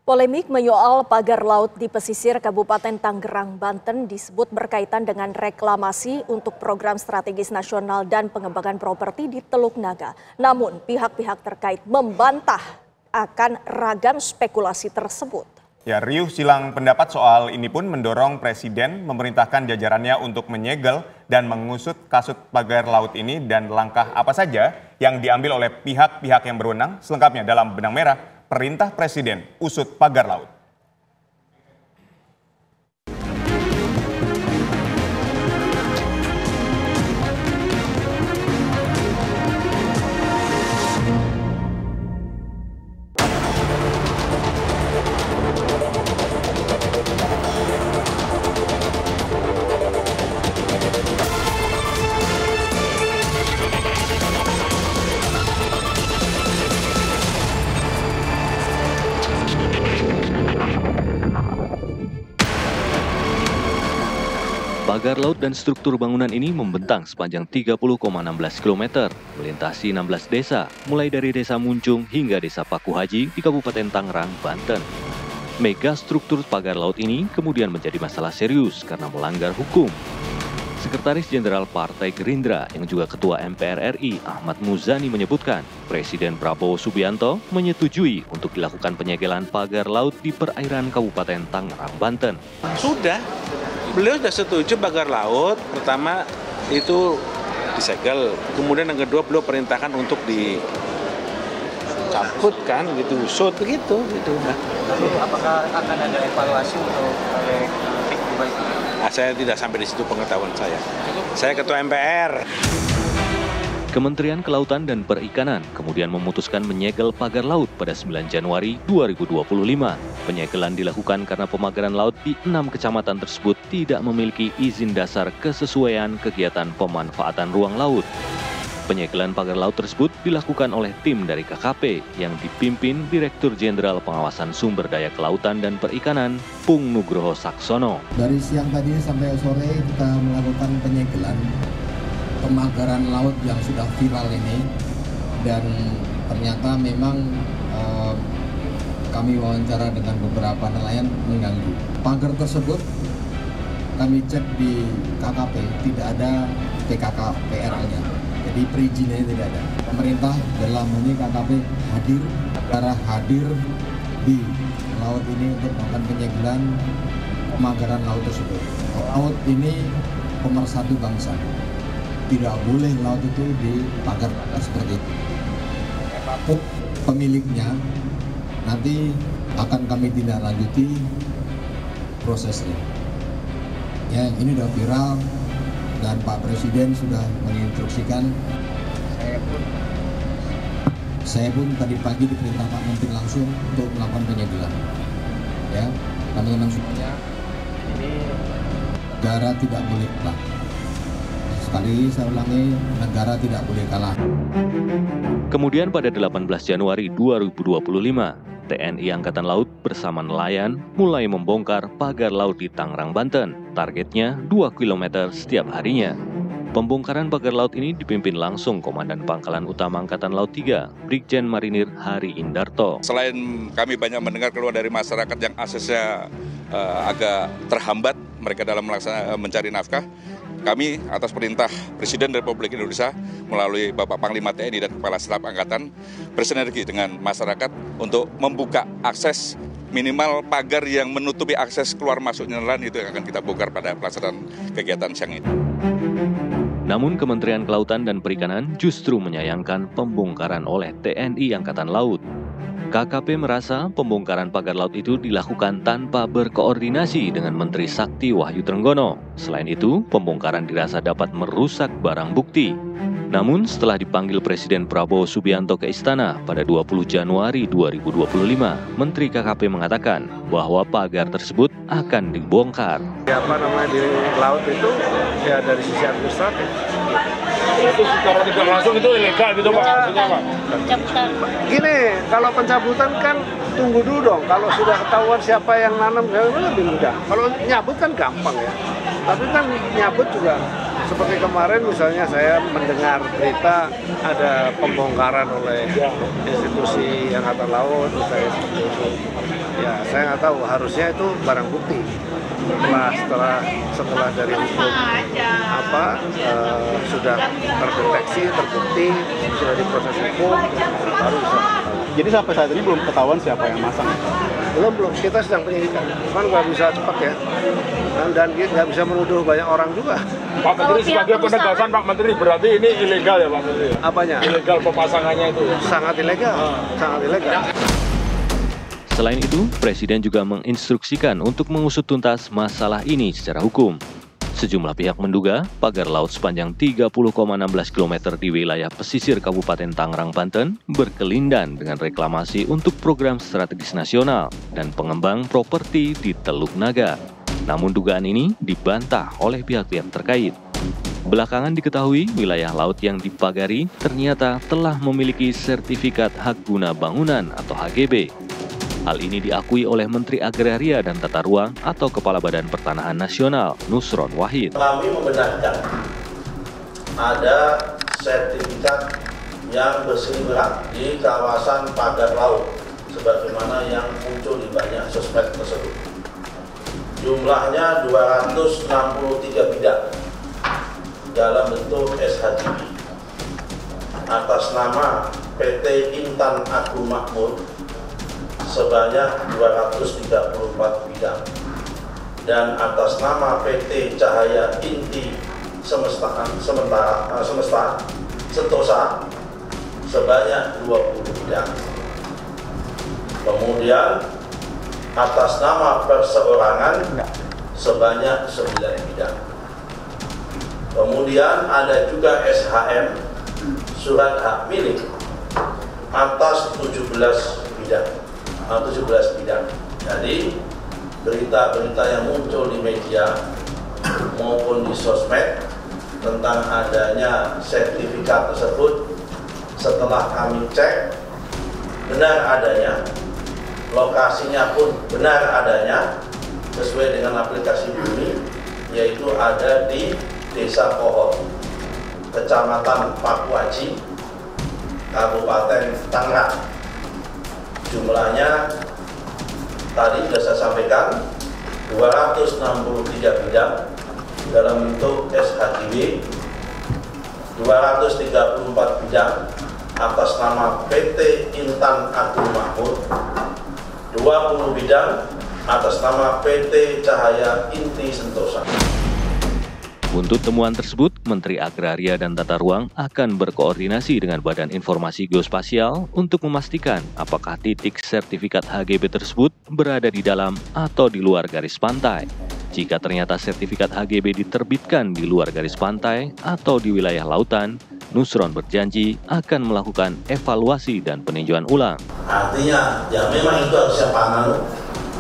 Polemik menyoal pagar laut di pesisir Kabupaten Tangerang, Banten disebut berkaitan dengan reklamasi untuk program strategis nasional dan pengembangan properti di Teluk Naga. Namun pihak-pihak terkait membantah akan ragam spekulasi tersebut. Ya, riuh silang pendapat soal ini pun mendorong Presiden memerintahkan jajarannya untuk menyegel dan mengusut kasus pagar laut ini dan langkah apa saja yang diambil oleh pihak-pihak yang berwenang. Selengkapnya dalam Benang Merah, Perintah Presiden usut pagar laut. Pagar laut dan struktur bangunan ini membentang sepanjang 30,16 km, melintasi 16 desa, mulai dari Desa Muncung hingga Desa Paku Haji di Kabupaten Tangerang, Banten. Mega struktur pagar laut ini kemudian menjadi masalah serius karena melanggar hukum. Sekretaris Jenderal Partai Gerindra yang juga Ketua MPR RI Ahmad Muzani menyebutkan, Presiden Prabowo Subianto menyetujui untuk dilakukan penyegelan pagar laut di perairan Kabupaten Tangerang, Banten. Sudah. Beliau sudah setuju pagar laut, pertama itu disegel, kemudian yang kedua beliau perintahkan untuk dicabut kan, gitu, usut begitu. Nah. Apakah akan ada evaluasi untuk Saya tidak sampai di situ pengetahuan saya. Saya Ketua MPR. Kementerian Kelautan dan Perikanan kemudian memutuskan menyegel pagar laut pada 9 Januari 2025. Penyegelan dilakukan karena pemagaran laut di 6 kecamatan tersebut tidak memiliki izin dasar kesesuaian kegiatan pemanfaatan ruang laut. Penyegelan pagar laut tersebut dilakukan oleh tim dari KKP yang dipimpin Direktur Jenderal Pengawasan Sumber Daya Kelautan dan Perikanan, Pung Nugroho Saksono. Dari siang tadi sampai sore kita melakukan penyegelan pemagaran laut yang sudah viral ini, dan ternyata memang kami wawancara dengan beberapa nelayan mengganggu. Pagar tersebut kami cek di KKP tidak ada PKKPR-nya, jadi perizinannya tidak ada. Pemerintah dalam ini KKP hadir, negara hadir di laut ini untuk melakukan penyegelan pemagaran laut tersebut. Laut ini pemersatu bangsa. Tidak boleh laut itu dipagar seperti itu. Pemiliknya nanti akan kami tindak lanjuti prosesnya. Ya, ini sudah viral dan Pak Presiden sudah menginstruksikan. Saya pun tadi pagi diperintah Pak Menteri langsung untuk melakukan penyegelan. Ya, teman-teman semuanya, ini negara tidak boleh kalah. Sekali saya ulangi, negara tidak boleh kalah. Kemudian pada 18 Januari 2025, TNI Angkatan Laut bersama nelayan mulai membongkar pagar laut di Tangerang, Banten. Targetnya 2 km setiap harinya. Pembongkaran pagar laut ini dipimpin langsung Komandan Pangkalan Utama Angkatan Laut 3, Brigjen Marinir Hari Indarto. Selain kami banyak mendengar keluhan dari masyarakat yang aksesnya agak terhambat, mereka dalam mencari nafkah, kami atas perintah Presiden Republik Indonesia melalui Bapak Panglima TNI dan Kepala Staf Angkatan bersinergi dengan masyarakat untuk membuka akses minimal pagar yang menutupi akses keluar masuk nelayan, itu yang akan kita bongkar pada pelaksanaan kegiatan siang ini. Namun Kementerian Kelautan dan Perikanan justru menyayangkan pembongkaran oleh TNI Angkatan Laut. KKP merasa pembongkaran pagar laut itu dilakukan tanpa berkoordinasi dengan Menteri Sakti Wahyu Trenggono. Selain itu, pembongkaran dirasa dapat merusak barang bukti. Namun setelah dipanggil Presiden Prabowo Subianto ke istana pada 20 Januari 2025, Menteri KKP mengatakan bahwa pagar tersebut akan dibongkar. Di laut itu ya dari sisi administratif. Itu secara tidak langsung itu ilegal gitu Pak? Maksudnya Pak? pencabutan? Gini, kalau pencabutan kan tunggu dulu dong. Kalau sudah ketahuan siapa yang nanam, lebih mudah. Kalau nyabut kan gampang ya. Tapi kan nyabut juga seperti kemarin misalnya saya mendengar berita ada pembongkaran oleh institusi Angkatan Laut, misalnya seperti itu. Ya, saya nggak tahu, harusnya itu barang bukti. Setelah dari hukum sudah terdeteksi, terbukti, sudah diproses hukum, baru bisa. Jadi sampai saat ini belum ketahuan siapa yang masang? Belum. Kita sedang penyidikan. Kan nggak bisa cepat ya. Dan nggak bisa menuduh banyak orang juga. Pak Menteri, sebagai penegasan Pak Menteri, berarti ini ilegal ya Pak Menteri? Apanya? Ilegal pemasangannya itu. Sangat ilegal. Sangat ilegal. Selain itu, Presiden juga menginstruksikan untuk mengusut tuntas masalah ini secara hukum. Sejumlah pihak menduga pagar laut sepanjang 30,16 km di wilayah pesisir Kabupaten Tangerang, Banten berkelindan dengan reklamasi untuk program strategis nasional dan pengembang properti di Teluk Naga. Namun dugaan ini dibantah oleh pihak-pihak terkait. Belakangan diketahui wilayah laut yang dipagari ternyata telah memiliki sertifikat hak guna bangunan atau HGB. Hal ini diakui oleh Menteri Agraria dan Tata Ruang atau Kepala Badan Pertanahan Nasional, Nusron Wahid. Kami membenarkan ada sertifikat yang berseliweran di kawasan pagar laut, sebagaimana yang muncul di banyak sosmed tersebut. Jumlahnya 263 bidang dalam bentuk SHGB atas nama PT Intan Agung Makmur sebanyak 234 bidang dan atas nama PT Cahaya Inti Semesta Sentosa sebanyak 20 bidang. Kemudian atas nama perseorangan sebanyak 9 bidang. Kemudian ada juga SHM surat hak milik atas 17 bidang. Jadi berita-berita yang muncul di media maupun di sosmed tentang adanya sertifikat tersebut, setelah kami cek benar adanya, lokasinya pun benar adanya sesuai dengan aplikasi Bumi, yaitu ada di Desa Kohot, Kecamatan Pakuhaji, Kabupaten Tangerang. Jumlahnya tadi sudah saya sampaikan 263 bidang dalam bentuk SHGB, 234 bidang atas nama PT Intan Agung Makmur, 20 bidang atas nama PT Cahaya Inti Sentosa. Untuk temuan tersebut, Menteri Agraria dan Tata Ruang akan berkoordinasi dengan Badan Informasi Geospasial untuk memastikan apakah titik sertifikat HGB tersebut berada di dalam atau di luar garis pantai. Jika ternyata sertifikat HGB diterbitkan di luar garis pantai atau di wilayah lautan, Nusron berjanji akan melakukan evaluasi dan peninjauan ulang. Artinya, ya memang itu harusnya Pangan,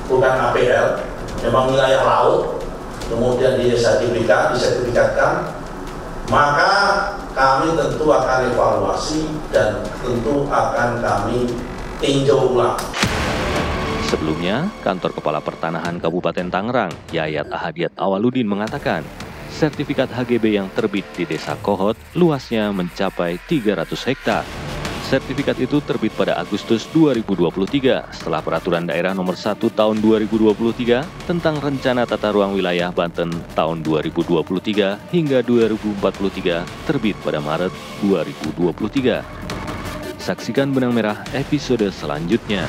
bukan APL, memang wilayah laut, kemudian disertifikatkan, maka kami tentu akan evaluasi dan tentu akan kami tinjau ulang. Sebelumnya, Kantor Kepala Pertanahan Kabupaten Tangerang, Yayat Ahadiat Awaludin mengatakan, sertifikat HGB yang terbit di Desa Kohot luasnya mencapai 300 hektar. Sertifikat itu terbit pada Agustus 2023 setelah Peraturan Daerah Nomor 1 Tahun 2023 tentang Rencana Tata Ruang Wilayah Banten tahun 2023 hingga 2043 terbit pada Maret 2023. Saksikan Benang Merah episode selanjutnya.